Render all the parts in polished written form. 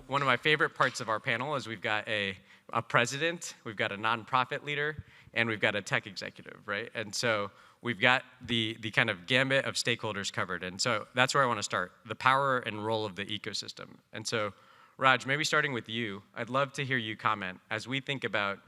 One of my favorite parts of our panel is we've got a president, we've got a nonprofit leader, and we've got a tech executive, right? And so we've got the kind of gambit of stakeholders covered. And so that's where I want to start, the power and role of the ecosystem. And so, Raj, maybe starting with you, I'd love to hear you comment as we think about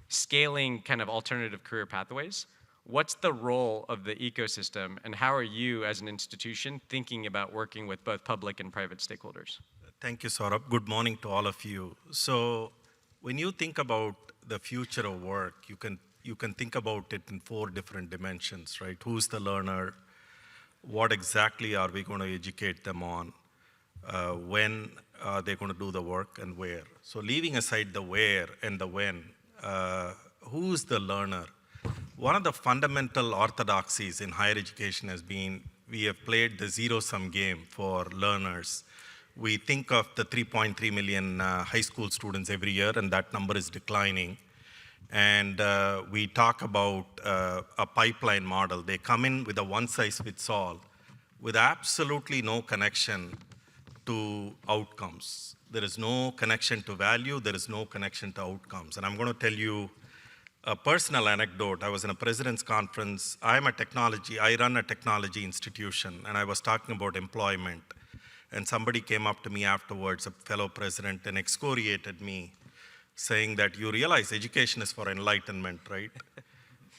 scaling kind of alternative career pathways. What's the role of the ecosystem, and how are you as an institution thinking about working with both public and private stakeholders? Thank you, Saurabh. Good morning to all of you. So when you think about the future of work, you can think about it in 4 different dimensions, right? Who's the learner? What exactly are we going to educate them on? When are they going to do the work, and where? So leaving aside the where and the when, who's the learner? One of the fundamental orthodoxies in higher education has been we have played the zero-sum game for learners. We think of the 3.3 million high school students every year, and that number is declining. And we talk about a pipeline model. They come in with a one-size-fits-all with absolutely no connection to outcomes. There is no connection to value. There is no connection to outcomes. And I'm going to tell you a personal anecdote. I was in a president's conference. I run a technology institution, and I was talking about employment. And somebody came up to me afterwards, a fellow president, and excoriated me, saying that you realize education is for enlightenment, right?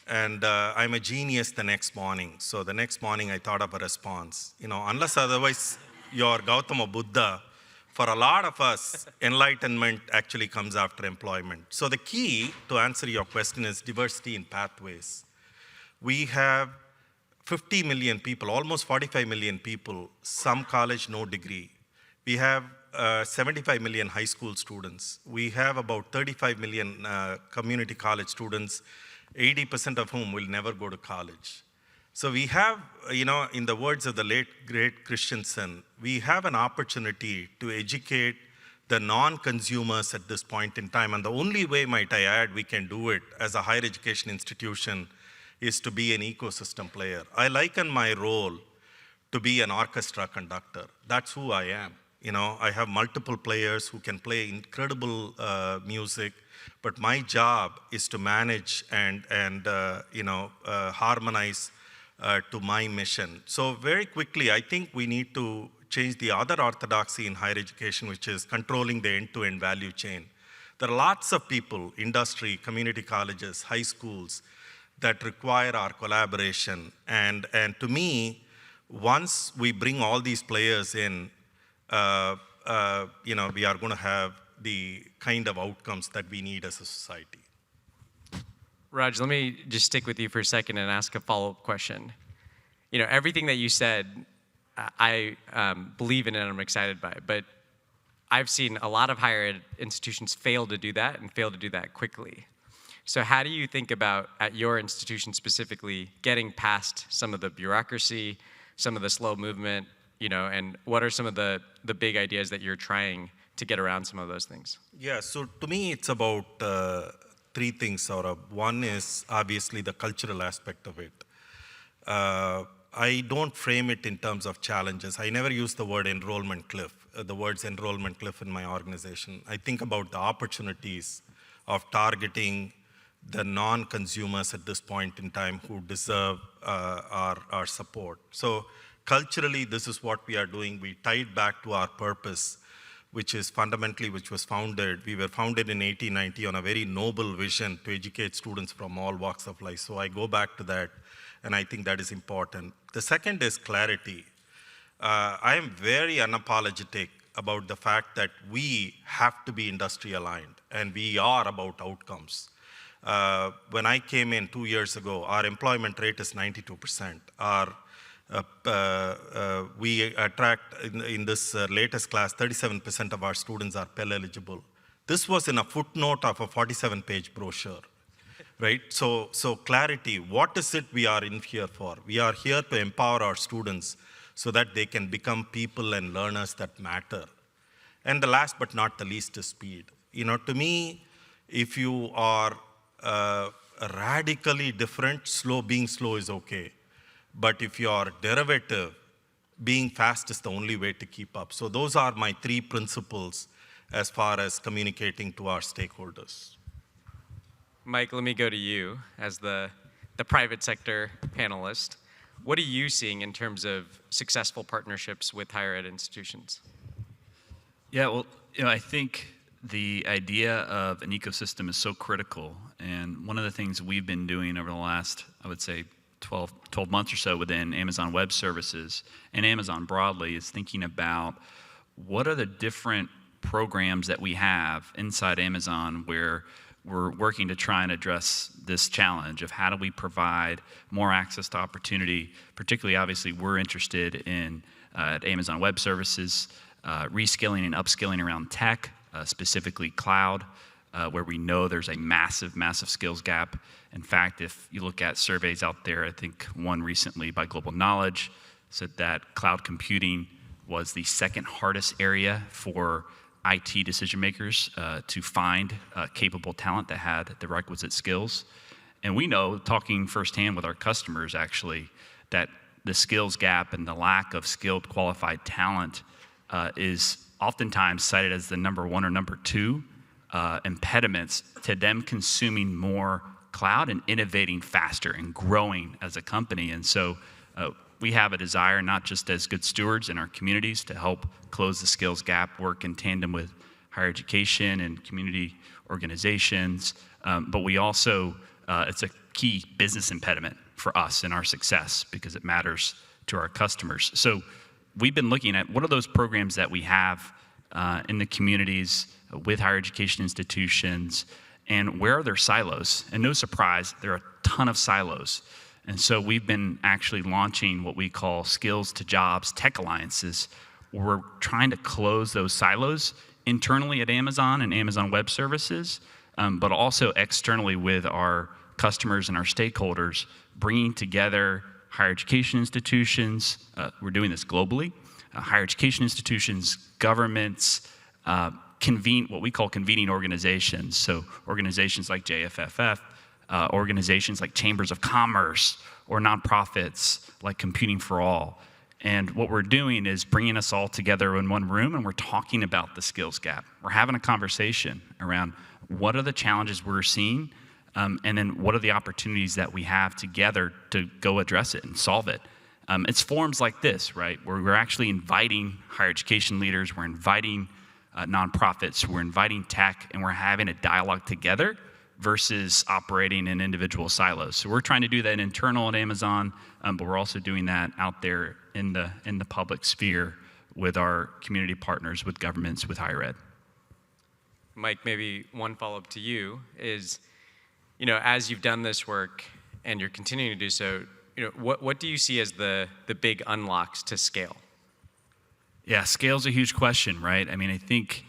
And I'm a genius the next morning. So the next morning I thought of a response. Unless otherwise you're Gautama Buddha, for a lot of us, enlightenment actually comes after employment. So the key to answer your question is diversity in pathways. We have 50 million people, almost 45 million people, some college, no degree. We have 75 million high school students. We have about 35 million community college students, 80% of whom will never go to college. So we have, in the words of the late, great Christensen, we have an opportunity to educate the non-consumers at this point in time. And the only way, might I add, we can do it as a higher education institution is to be an ecosystem player. I liken my role to be an orchestra conductor. That's who I am. I have multiple players who can play incredible music, but my job is to manage and harmonize to my mission. So very quickly, I think we need to change the other orthodoxy in higher education, which is controlling the end-to-end value chain. There are lots of people, industry, community colleges, high schools, that require our collaboration. And to me, once we bring all these players in, we are going to have the kind of outcomes that we need as a society. Raj, let me just stick with you for a second and ask a follow-up question. Everything that you said, I believe in it and I'm excited by it, but I've seen a lot of higher ed institutions fail to do that and fail to do that quickly. So how do you think about, at your institution specifically, getting past some of the bureaucracy, some of the slow movement, and what are some of the big ideas that you're trying to get around some of those things? Yeah, so to me, it's about 3 things, Saurabh. One is obviously the cultural aspect of it. I don't frame it in terms of challenges. I never use the word enrollment cliff, the words enrollment cliff in my organization. I think about the opportunities of targeting the non-consumers at this point in time who deserve our support. So culturally, this is what we are doing. We tied back to our purpose, which was founded. We were founded in 1890 on a very noble vision to educate students from all walks of life. So I go back to that, and I think that is important. The second is clarity. I am very unapologetic about the fact that we have to be industry aligned, and we are about outcomes. When I came in 2 years ago, our employment rate is 92%. We attract, in this latest class, 37% of our students are Pell eligible. This was in a footnote of a 47-page brochure, right? So clarity, what is it we are in here for? We are here to empower our students so that they can become people and learners that matter. And the last but not the least is speed. To me, if you are radically different, being slow is okay. but if you're derivative, being fast is the only way to keep up. So those are my 3 principles as far as communicating to our stakeholders. Mike, let me go to you as the private sector panelist. What are you seeing in terms of successful partnerships with higher ed institutions? Yeah, well, I think the idea of an ecosystem is so critical. And one of the things we've been doing over the last, I would say, 12 months or so within Amazon Web Services and Amazon broadly is thinking about what are the different programs that we have inside Amazon where we're working to try and address this challenge of how do we provide more access to opportunity. Particularly, obviously, we're interested in at Amazon Web Services, reskilling and upskilling around tech, specifically cloud, where we know there's a massive, massive skills gap. In fact, if you look at surveys out there, I think one recently by Global Knowledge said that cloud computing was the second hardest area for IT decision makers to find capable talent that had the requisite skills. And we know, talking firsthand with our customers actually, that the skills gap and the lack of skilled qualified talent is oftentimes cited as the number 1 or number 2 impediments to them consuming more cloud and innovating faster and growing as a company. And so we have a desire, not just as good stewards in our communities to help close the skills gap, work in tandem with higher education and community organizations, but we also, it's a key business impediment for us and our success because it matters to our customers. So we've been looking at what are those programs that we have in the communities with higher education institutions, and where are their silos? And no surprise, there are a ton of silos. And so we've been actually launching what we call Skills to Jobs Tech Alliances, where we're trying to close those silos internally at Amazon and Amazon Web Services, but also externally with our customers and our stakeholders, bringing together higher education institutions. We're doing this globally. Higher education institutions, governments, what we call convening organizations. So organizations like JFFF, organizations like chambers of commerce, or nonprofits like Computing for All. And what we're doing is bringing us all together in one room, and we're talking about the skills gap. We're having a conversation around what are the challenges we're seeing, and then what are the opportunities that we have together to go address it and solve it. It's forums like this, right, where we're actually inviting higher education leaders, we're inviting nonprofits, we're inviting tech, and we're having a dialogue together versus operating in individual silos. So we're trying to do that internal at Amazon, but we're also doing that out there in the public sphere with our community partners, with governments, with higher ed. Mike, maybe one follow-up to you is, as you've done this work and you're continuing to do so, what do you see as the big unlocks to scale? Yeah, scale's a huge question, right? I mean, I think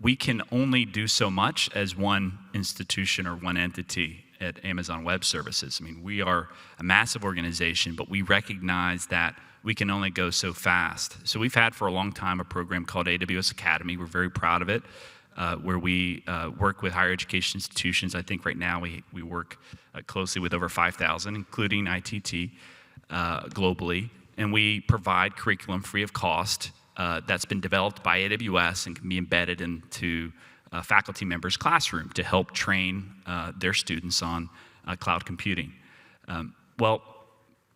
we can only do so much as one institution or one entity at Amazon Web Services. I mean, we are a massive organization, but we recognize that we can only go so fast. So we've had for a long time a program called AWS Academy. We're very proud of it, where we work with higher education institutions. I think right now we work closely with over 5,000, including ITT, globally. And we provide curriculum free of cost that's been developed by AWS and can be embedded into faculty members' classroom to help train their students on cloud computing. Well,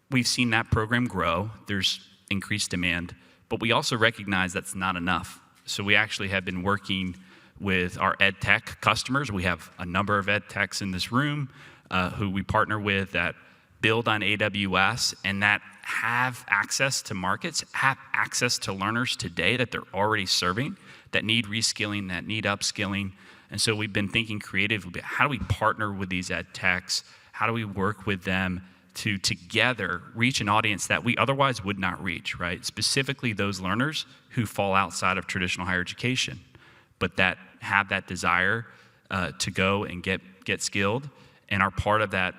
we've seen that program grow. There's increased demand, but we also recognize that's not enough. So we actually have been working with our ed tech customers. We have a number of ed techs in this room who we partner with that build on AWS and that have access to markets, have access to learners today that they're already serving, that need reskilling, that need upskilling. And so we've been thinking creatively, how do we partner with these ed techs? How do we work with them to together reach an audience that we otherwise would not reach, right? Specifically those learners who fall outside of traditional higher education, but that have that desire to go and get skilled and are part of that.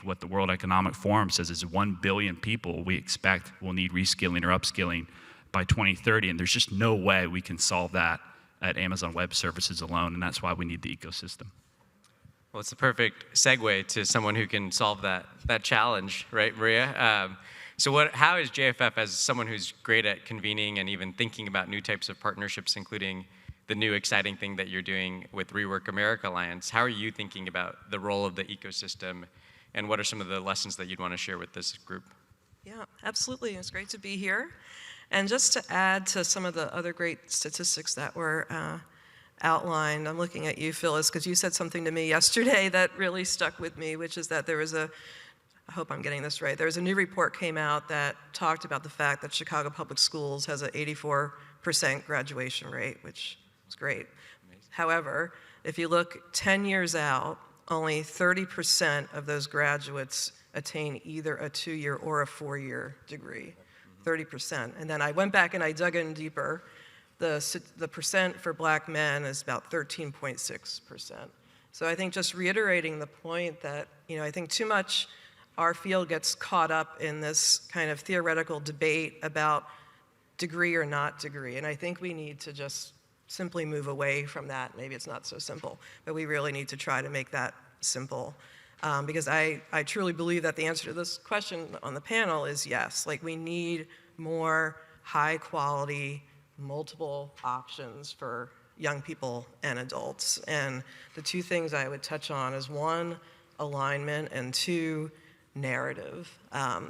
What the World Economic Forum says is 1 billion people we expect will need reskilling or upskilling by 2030, and there's just no way we can solve that at Amazon Web Services alone, and that's why we need the ecosystem. Well, it's the perfect segue to someone who can solve that challenge, right, Maria? So how is JFF, as someone who's great at convening and even thinking about new types of partnerships, including the new exciting thing that you're doing with Rework America Alliance, how are you thinking about the role of the ecosystem, and what are some of the lessons that you'd want to share with this group? Yeah, absolutely. It's great to be here. And just to add to some of the other great statistics that were outlined, I'm looking at you, Phyllis, because you said something to me yesterday that really stuck with me, which is that there was I hope I'm getting this right, there was a new report came out that talked about the fact that Chicago Public Schools has an 84% graduation rate, which is great. Amazing. However, if you look 10 years out, only 30% of those graduates attain either a 2-year or a 4-year degree. 30%. And then I went back and I dug in deeper. The percent for black men is about 13.6%. So I think just reiterating the point that, I think too much our field gets caught up in this kind of theoretical debate about degree or not degree. And I think we need to just simply move away from that. Maybe it's not so simple, but we really need to try to make that simple. Because I truly believe that the answer to this question on the panel is yes. Like, we need more high quality, multiple options for young people and adults. And the two things I would touch on is 1, alignment, and 2, narrative.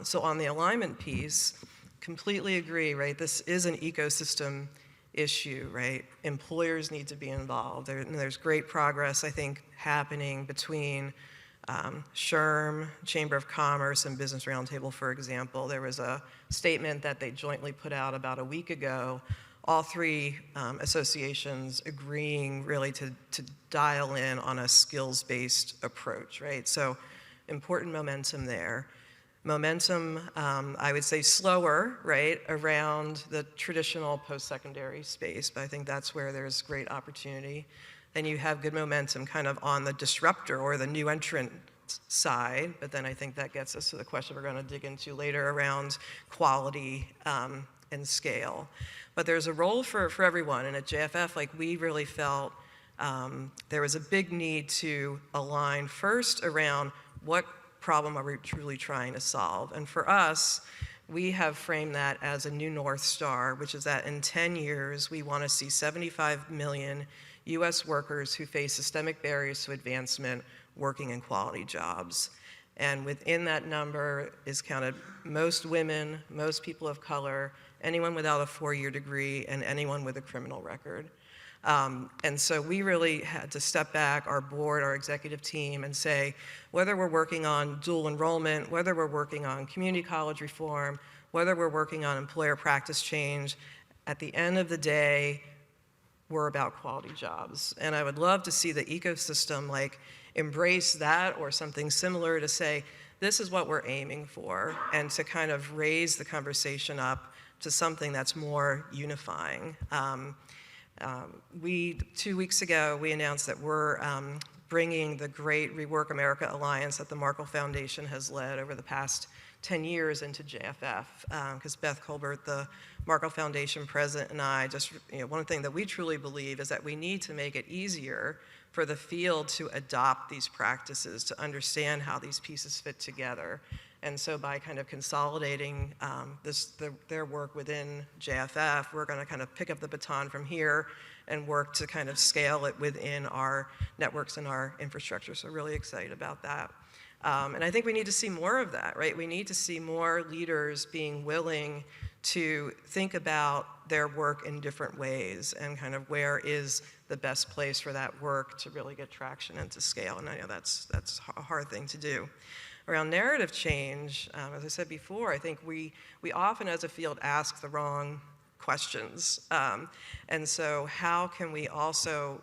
So on the alignment piece, completely agree, right? This is an ecosystem issue, right? Employers need to be involved. There's great progress, I think, happening between SHRM, Chamber of Commerce, and Business Roundtable, for example. There was a statement that they jointly put out about a week ago, all 3 associations agreeing really to dial in on a skills-based approach, right? So important momentum there. Momentum, I would say slower, right, around the traditional post-secondary space, but I think that's where there's great opportunity. Then you have good momentum kind of on the disruptor or the new entrant side, but then I think that gets us to the question we're going to dig into later around quality and scale. But there's a role for everyone, and at JFF, like, we really felt there was a big need to align first around what problem are we truly trying to solve. And for us, we have framed that as a new North Star, which is that in 10 years, we want to see 75 million US workers who face systemic barriers to advancement working in quality jobs. And within that number is counted most women, most people of color, anyone without a 4-year degree, and anyone with a criminal record. And so we really had to step back, our board, our executive team, and say, whether we're working on dual enrollment, whether we're working on community college reform, whether we're working on employer practice change, at the end of the day, we're about quality jobs. And I would love to see the ecosystem like embrace that or something similar to say, this is what we're aiming for, and to kind of raise the conversation up to something that's more unifying. 2 weeks ago, we announced that we're bringing the great Rework America Alliance that the Markle Foundation has led over the past 10 years into JFF, because Beth Colbert, the Markle Foundation president, and I just, one thing that we truly believe is that we need to make it easier for the field to adopt these practices, to understand how these pieces fit together. And so by kind of consolidating their work within JFF, we're going to kind of pick up the baton from here and work to kind of scale it within our networks and our infrastructure. So really excited about that. And I think we need to see more of that, right? We need to see more leaders being willing to think about their work in different ways and kind of where is the best place for that work to really get traction and to scale. And I know that's a hard thing to do. Around narrative change, as I said before, I think we often as a field ask the wrong questions. And so how can we also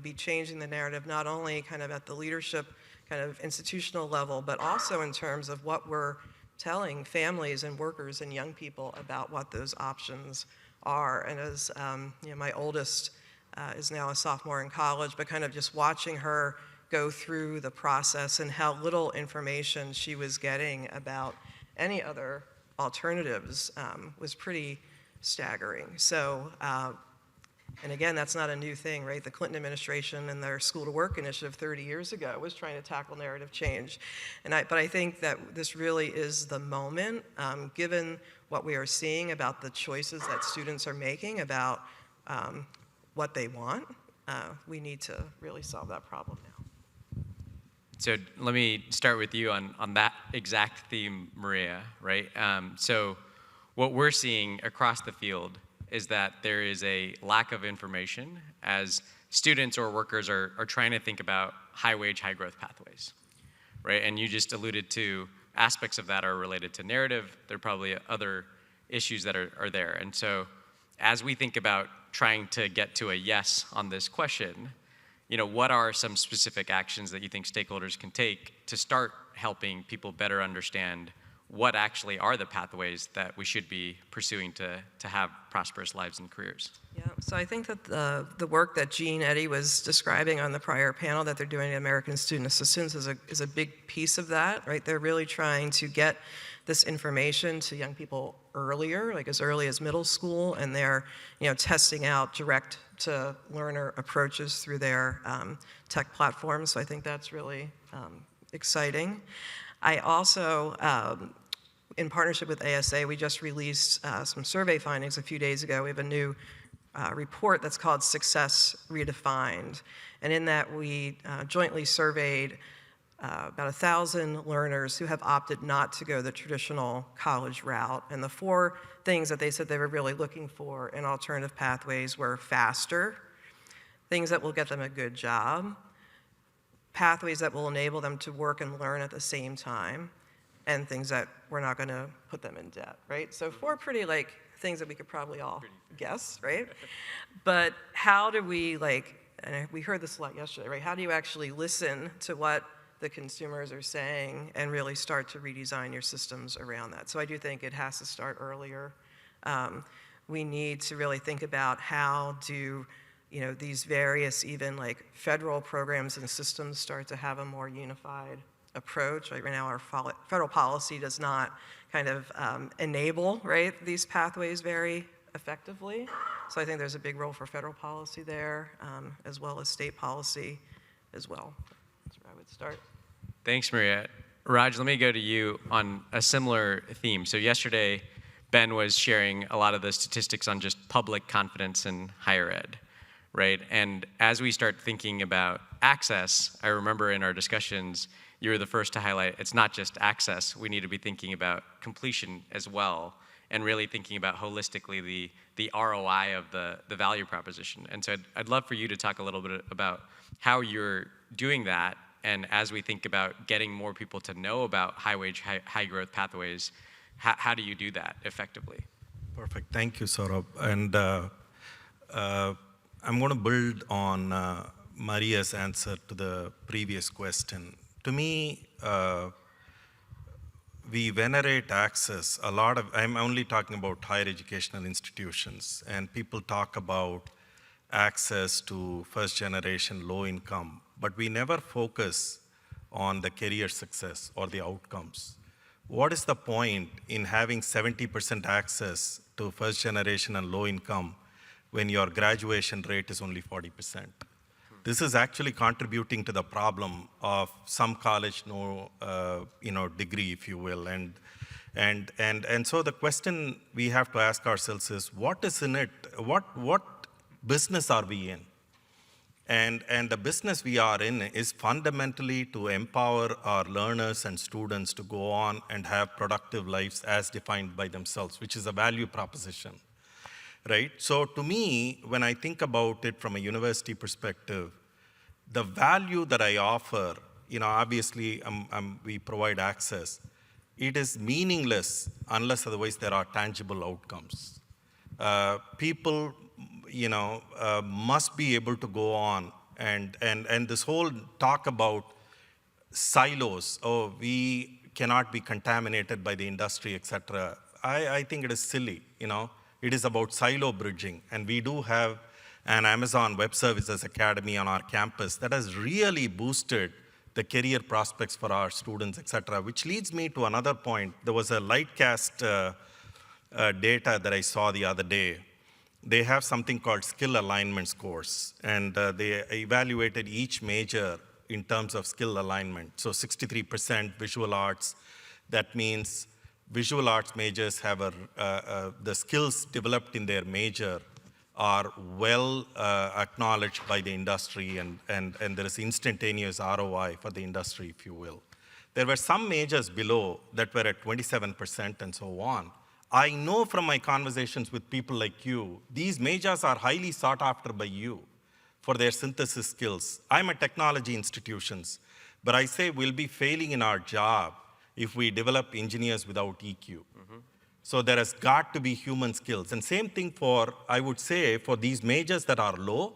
be changing the narrative not only kind of at the leadership kind of institutional level, but also in terms of what we're telling families and workers and young people about what those options are. And as my oldest is now a sophomore in college, but kind of just watching her go through the process and how little information she was getting about any other alternatives was pretty staggering. So And again, that's not a new thing, right? The Clinton administration and their School to Work initiative 30 years ago was trying to tackle narrative change. But I think that this really is the moment, given what we are seeing about the choices that students are making about what they want. We need to really solve that problem now. So let me start with you on that exact theme, Maria, right? So what we're seeing across the field is that there is a lack of information as students or workers are trying to think about high wage, high growth pathways, right? And you just alluded to aspects of that are related to narrative. There are probably other issues that are there. And so as we think about trying to get to a yes on this question, what are some specific actions that you think stakeholders can take to start helping people better understand what actually are the pathways that we should be pursuing to have prosperous lives and careers? Yeah, so I think that the work that Jean Eddy was describing on the prior panel that they're doing at American Student Assistance is a big piece of that, right? They're really trying to get this information to young people earlier, like as early as middle school, and they're testing out direct to learner approaches through their tech platforms. So I think that's really exciting. I also, in partnership with ASA, we just released some survey findings a few days ago. We have a new report that's called Success Redefined. And in that, we jointly surveyed about 1,000 learners who have opted not to go the traditional college route. And the 4 things that they said they were really looking for in alternative pathways were faster, things that will get them a good job, pathways that will enable them to work and learn at the same time, and things that we're not going to put them in debt, right? So 4 pretty things that we could probably all guess, right? But how do we and we heard this a lot yesterday, right? How do you actually listen to what the consumers are saying and really start to redesign your systems around that? So I do think it has to start earlier. We need to really think about how do these various even federal programs and systems start to have a more unified approach. Right now our federal policy does not kind of enable, right, these pathways very effectively. So I think there's a big role for federal policy there, as well as state policy as well. That's where I would start. Thanks, Maria. Raj, let me go to you on a similar theme. So yesterday, Ben was sharing a lot of the statistics on just public confidence in higher ed, right? And as we start thinking about access, I remember in our discussions, you were the first to highlight it's not just access. We need to be thinking about completion as well, and really thinking about holistically the ROI of the value proposition. And so I'd love for you to talk a little bit about how you're doing that, and as we think about getting more people to know about high wage, high growth pathways, how do you do that effectively? Perfect. Thank you, Saurabh. And I'm going to build on Maria's answer to the previous question. To me, we venerate access. I'm only talking about higher educational institutions, and people talk about access to first generation low income, but we never focus on the career success or the outcomes. What is the point in having 70% access to first generation and low income when your graduation rate is only 40%? This is actually contributing to the problem of some college no degree, if you will. And so the question we have to ask ourselves is, what is in it? What business are we in? And the business we are in is fundamentally to empower our learners and students to go on and have productive lives as defined by themselves, which is a value proposition, right? So to me, when I think about it from a university perspective, the value that I offer, obviously we provide access. It is meaningless unless otherwise there are tangible outcomes. People must be able to go on and this whole talk about silos, we cannot be contaminated by the industry, etc. I think it is silly, It is about silo bridging, and we do have an Amazon Web Services Academy on our campus that has really boosted the career prospects for our students, etc. Which leads me to another point. There was a Lightcast data that I saw the other day they have something called skill alignment scores, and they evaluated each major in terms of skill alignment. So 63% visual arts. That means visual arts majors have the skills developed in their major are well acknowledged by the industry, and there is instantaneous ROI for the industry, if you will. There were some majors below that were at 27% and so on. I know from my conversations with people like you, these majors are highly sought after by you for their synthesis skills. I'm at technology institutions, but I say we'll be failing in our job if we develop engineers without EQ. So there has got to be human skills. And same thing for, I would say, for these majors that are low,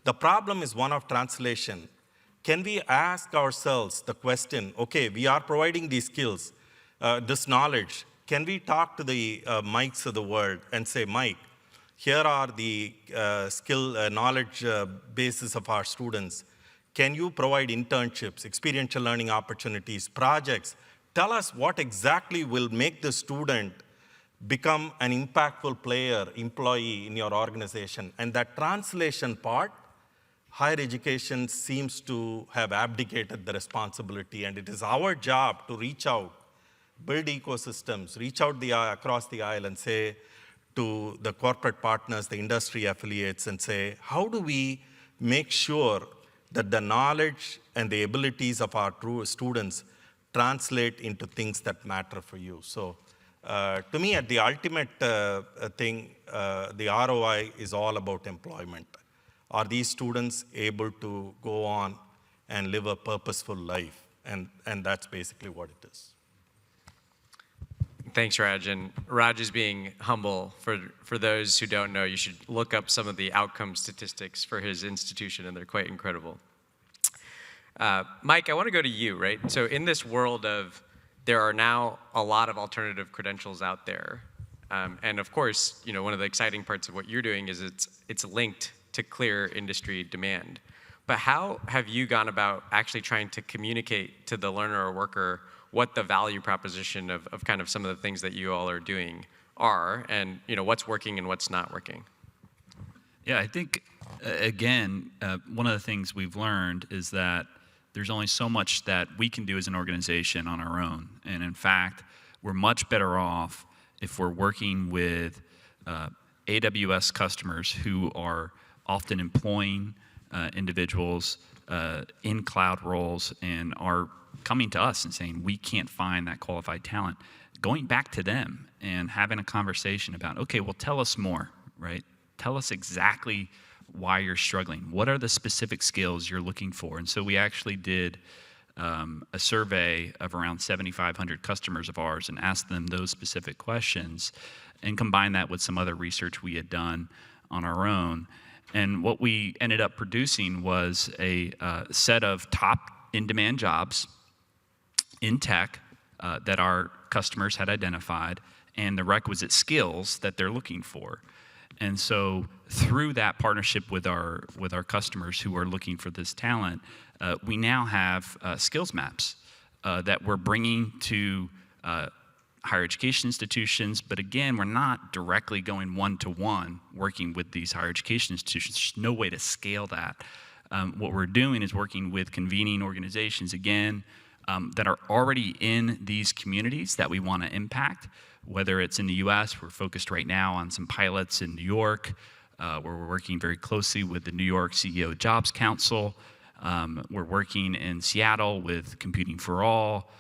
the problem is one of translation. Can we ask ourselves the question, okay, we are providing these skills, this knowledge. Can we talk to the Mikes of the world and say, Mike, here are the knowledge bases of our students. Can you provide internships, experiential learning opportunities, projects? Tell us what exactly will make the student become an impactful player, employee in your organization. And that translation part, higher education seems to have abdicated the responsibility, and it is our job to reach out, build ecosystems, reach out across the aisle and say to the corporate partners, the industry affiliates, and say, how do we make sure that the knowledge and the abilities of our true students translate into things that matter for you? So to me, at the ultimate thing, the ROI is all about employment. Are these students able to go on and live a purposeful life? And that's basically what it is. Thanks, Raj. And Raj is being humble. For those who don't know, you should look up some of the outcome statistics for his institution, and they're quite incredible. Mike, I want to go to you, right? So in this world of, there are now a lot of alternative credentials out there. And of course, one of the exciting parts of what you're doing is it's linked to clear industry demand. But how have you gone about actually trying to communicate to the learner or worker what the value proposition of kind of some of the things that you all are doing are, and what's working and what's not working? Yeah, I think, again, one of the things we've learned is that there's only so much that we can do as an organization on our own. And in fact, we're much better off if we're working with AWS customers who are often employing individuals in cloud roles and are coming to us and saying, we can't find that qualified talent. Going back to them and having a conversation about, okay, well, tell us more, right? Tell us exactly why you're struggling. What are the specific skills you're looking for? And so we actually did a survey of around 7,500 customers of ours and asked them those specific questions and combined that with some other research we had done on our own. And what we ended up producing was a set of top in-demand jobs in tech that our customers had identified and the requisite skills that they're looking for. And so through that partnership with our customers who are looking for this talent, we now have skills maps that we're bringing to higher education institutions. But again, we're not directly going one-to-one working with these higher education institutions. There's no way to scale that. What we're doing is working with convening organizations, again, that are already in these communities that we want to impact. Whether it's in the US, we're focused right now on some pilots in New York, where we're working very closely with the New York CEO Jobs Council. We're working in Seattle with Computing for All.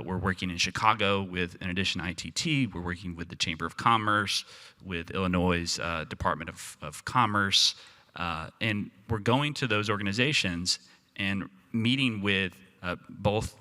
We're working in Chicago with, in addition to ITT, we're working with the Chamber of Commerce, with Illinois' Department of Commerce. And we're going to those organizations and meeting with both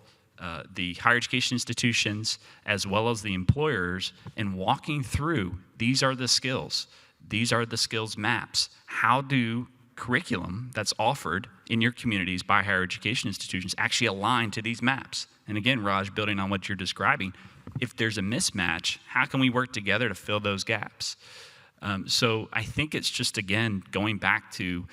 the higher education institutions as well as the employers and walking through, these are the skills. These are the skills maps. How do curriculum that's offered in your communities by higher education institutions actually align to these maps? And again, Raj, building on what you're describing, if there's a mismatch, how can we work together to fill those gaps? So I think it's just, again, going back to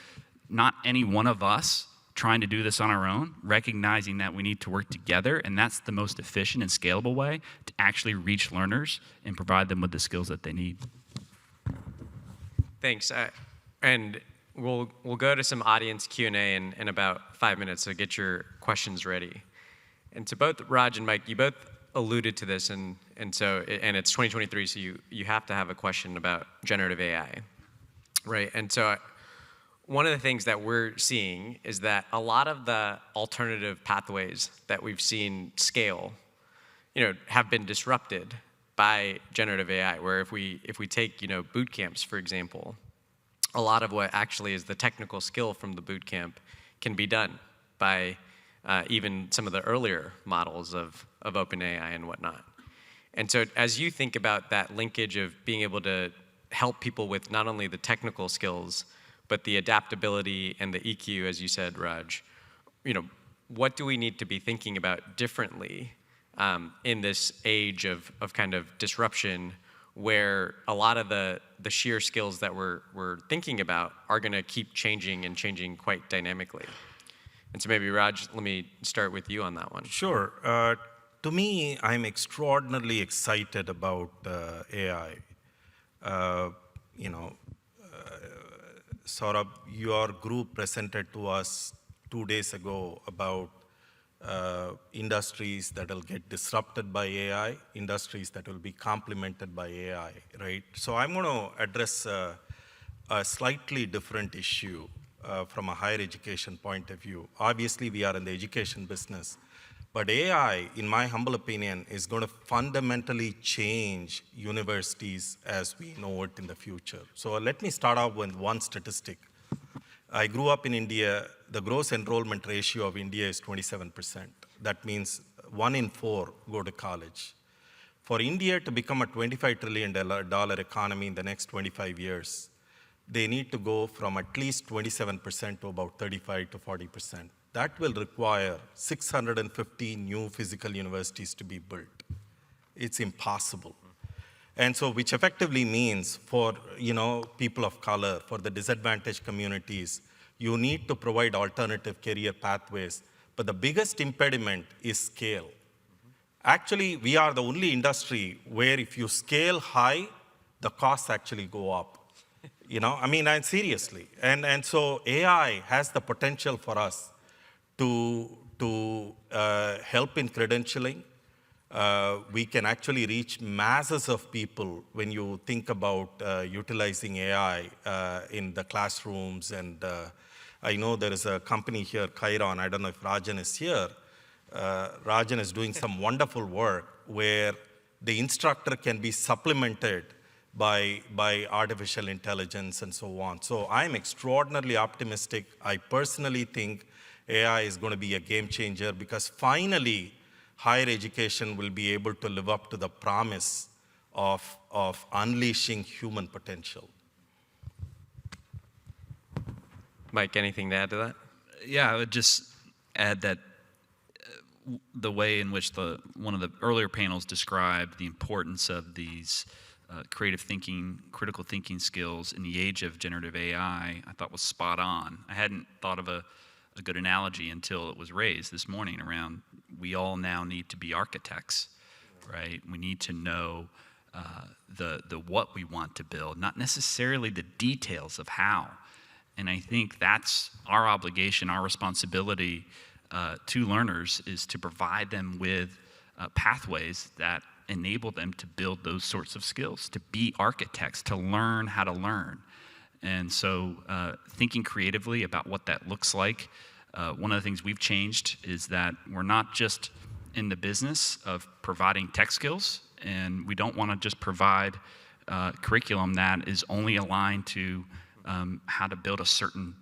not any one of us trying to do this on our own, recognizing that we need to work together, and that's the most efficient and scalable way to actually reach learners and provide them with the skills that they need. Thanks. And we'll go to some audience Q&A in about 5 minutes, so get your questions ready. And to both Raj and Mike, you both alluded to this, and it's 2023, so you have to have a question about generative AI, right? And so one of the things that we're seeing is that a lot of the alternative pathways that we've seen scale, have been disrupted by generative AI, where if we take, boot camps, for example, a lot of what actually is the technical skill from the boot camp can be done by even some of the earlier models of OpenAI and whatnot. And so as you think about that linkage of being able to help people with not only the technical skills, but the adaptability and the EQ, as you said, Raj, what do we need to be thinking about differently in this age of kind of disruption, where a lot of the sheer skills that we're thinking about are going to keep changing and changing quite dynamically? And so maybe, Raj, let me start with you on that one. Sure. To me, I'm extraordinarily excited about AI. Saurabh, your group presented to us 2 days ago about industries that will get disrupted by AI, industries that will be complemented by AI, right? So I'm going to address a slightly different issue from a higher education point of view. Obviously, we are in the education business, but AI, in my humble opinion, is going to fundamentally change universities as we know it in the future. So let me start off with one statistic. I grew up in India. The gross enrollment ratio of India is 27%. That means 1 in 4 go to college. For India to become a $25 trillion economy in the next 25 years, they need to go from at least 27% to about 35 to 40%. That will require 650 new physical universities to be built. It's impossible. And so, which effectively means for people of color, for the disadvantaged communities, you need to provide alternative career pathways. But the biggest impediment is scale. Actually, we are the only industry where if you scale high, the costs actually go up. And seriously. And so AI has the potential for us to help in credentialing. We can actually reach masses of people when you think about utilizing AI in the classrooms. And I know there is a company here, Chiron. I don't know if Rajan is here. Rajan is doing some wonderful work where the instructor can be supplemented by artificial intelligence and so on. So I'm extraordinarily optimistic. I personally think AI is going to be a game changer, because finally higher education will be able to live up to the promise of unleashing human potential. Mike, anything to add to that? Yeah, I would just add that the way in which one of the earlier panels described the importance of these creative thinking, critical thinking skills in the age of generative AI, I thought was spot on. I hadn't thought of a good analogy until it was raised this morning around we all now need to be architects, right? We need to know the what we want to build, not necessarily the details of how. And I think that's our obligation, our responsibility to learners, is to provide them with pathways that enable them to build those sorts of skills, to be architects, to learn how to learn. And so thinking creatively about what that looks like, one of the things we've changed is that we're not just in the business of providing tech skills, and we don't want to just provide curriculum that is only aligned to how to build a certain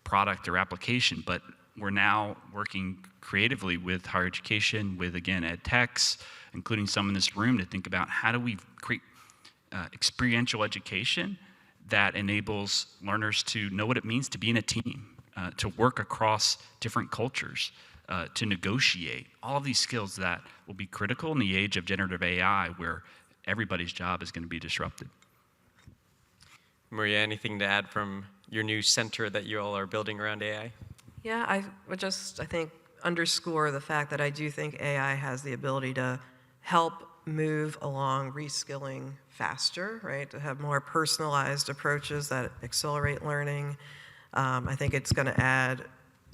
product or application, but we're now working creatively with higher education, with, again, ed techs, including some in this room, to think about how do we create experiential education that enables learners to know what it means to be in a team, to work across different cultures, to negotiate. All of these skills that will be critical in the age of generative AI, where everybody's job is going to be disrupted. Maria, anything to add from your new center that you all are building around AI? Yeah, I would just, I think, underscore the fact that I do think AI has the ability to help move along reskilling faster, right? To have more personalized approaches that accelerate learning. I think it's going to add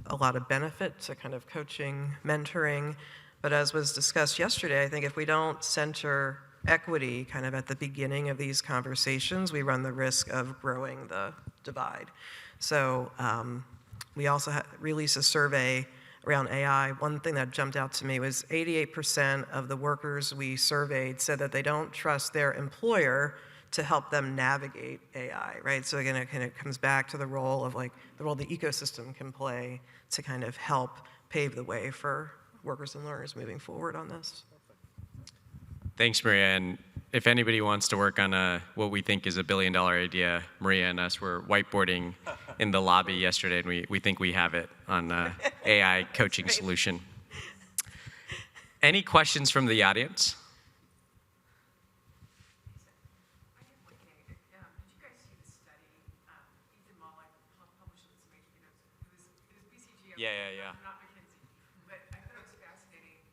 a lot of benefit to kind of coaching, mentoring. But as was discussed yesterday, I think if we don't center equity kind of at the beginning of these conversations, we run the risk of growing the divide. So we also released a survey around AI. One thing that jumped out to me was 88% of the workers we surveyed said that they don't trust their employer to help them navigate AI, right? So again, it kind of comes back to the role of like the role the ecosystem can play to kind of help pave the way for workers and learners moving forward on this. Thanks, Maria. And if anybody wants to work on what we think is a billion-dollar idea, Maria and us were whiteboarding in the lobby yesterday, and we think we have it on AI coaching solution. Any questions from the audience? Yeah. Not McKinsey, but I thought it was fascinating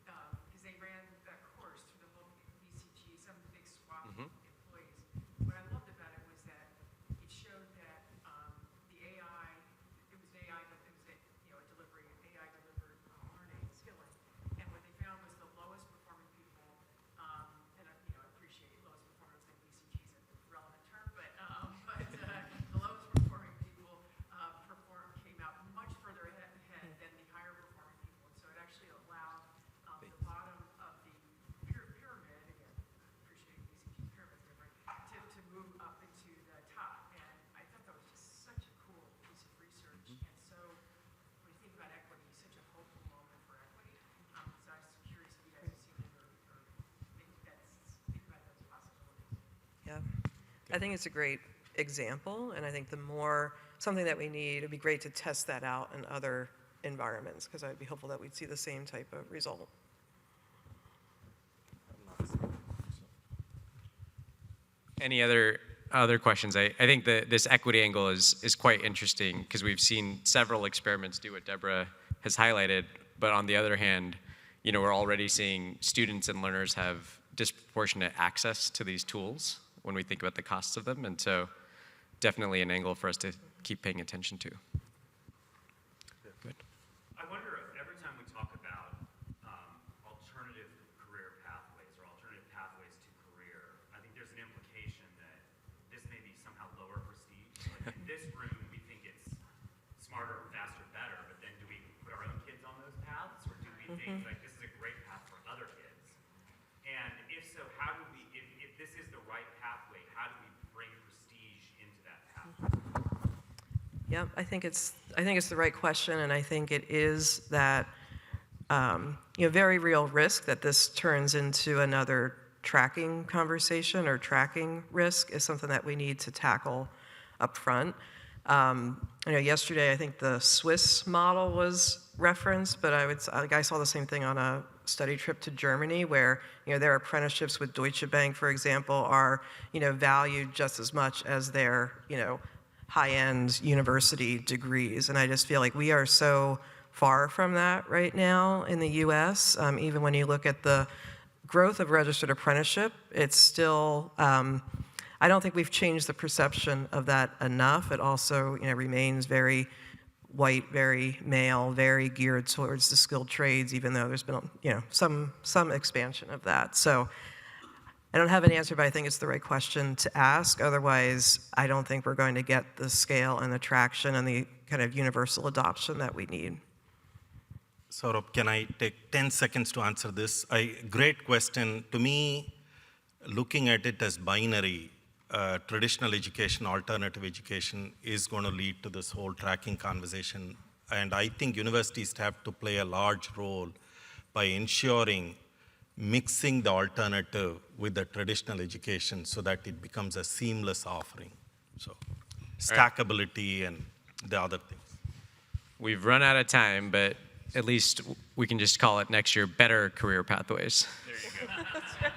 because they ran that course through the whole BCG, some big swath of employees. What I loved about it was that it showed that the AI, it was AI, but it was a delivery, AI delivered learning, skilling, and what they found was the lowest performing people, and I appreciate lowest performance like BCG is a relevant term, but the lowest performing people came out much further ahead than the higher performing people. And so it actually allowed the bottom of the pyramid, again, appreciating BCG pyramid's different, to move up into the top. And I thought that was just such a cool piece of research. And so when you think about equity, such a hopeful moment for equity. So I was curious if you guys have seen it or think about those possibilities. Yeah, I think it's a great example, and I think something that we need, it'd be great to test that out in other environments, because I'd be hopeful that we'd see the same type of result. Any other questions? I think that this equity angle is quite interesting because we've seen several experiments do what Deborah has highlighted, but on the other hand, we're already seeing students and learners have disproportionate access to these tools when we think about the costs of them, and so definitely an angle for us to keep paying attention to. Good. I wonder, every time we talk about alternative career pathways or alternative pathways to career, I think there's an implication that this may be somehow lower prestige. Like in this room, we think it's smarter, faster, better, but then do we put our own kids on those paths, or do we think like this is a great path for other kids? And if so, how do we, if this is the right pathway, how do we bring prestige into that pathway? Yep, I think it's the right question, and I think it is that very real risk that this turns into another tracking conversation, or tracking risk is something that we need to tackle up front. Yesterday I think the Swiss model was referenced, but I saw the same thing on a study trip to Germany, where their apprenticeships with Deutsche Bank, for example, are valued just as much as their high-end university degrees. And I just feel like we are so far from that right now in the US. Even when you look at the growth of registered apprenticeship, it's still, I don't think we've changed the perception of that enough. It also remains very white, very male, very geared towards the skilled trades, even though there's been some expansion of that. So I don't have an answer, but I think it's the right question to ask. Otherwise, I don't think we're going to get the scale and the traction and the kind of universal adoption that we need. Saurabh, can I take 10 seconds to answer this? Great question. To me, looking at it as binary, traditional education, alternative education is going to lead to this whole tracking conversation. And I think universities have to play a large role by ensuring mixing the alternative with the traditional education so that it becomes a seamless offering. So stackability and the other things. We've run out of time, but at least we can just call it next year Better Career Pathways. There you go. That's right.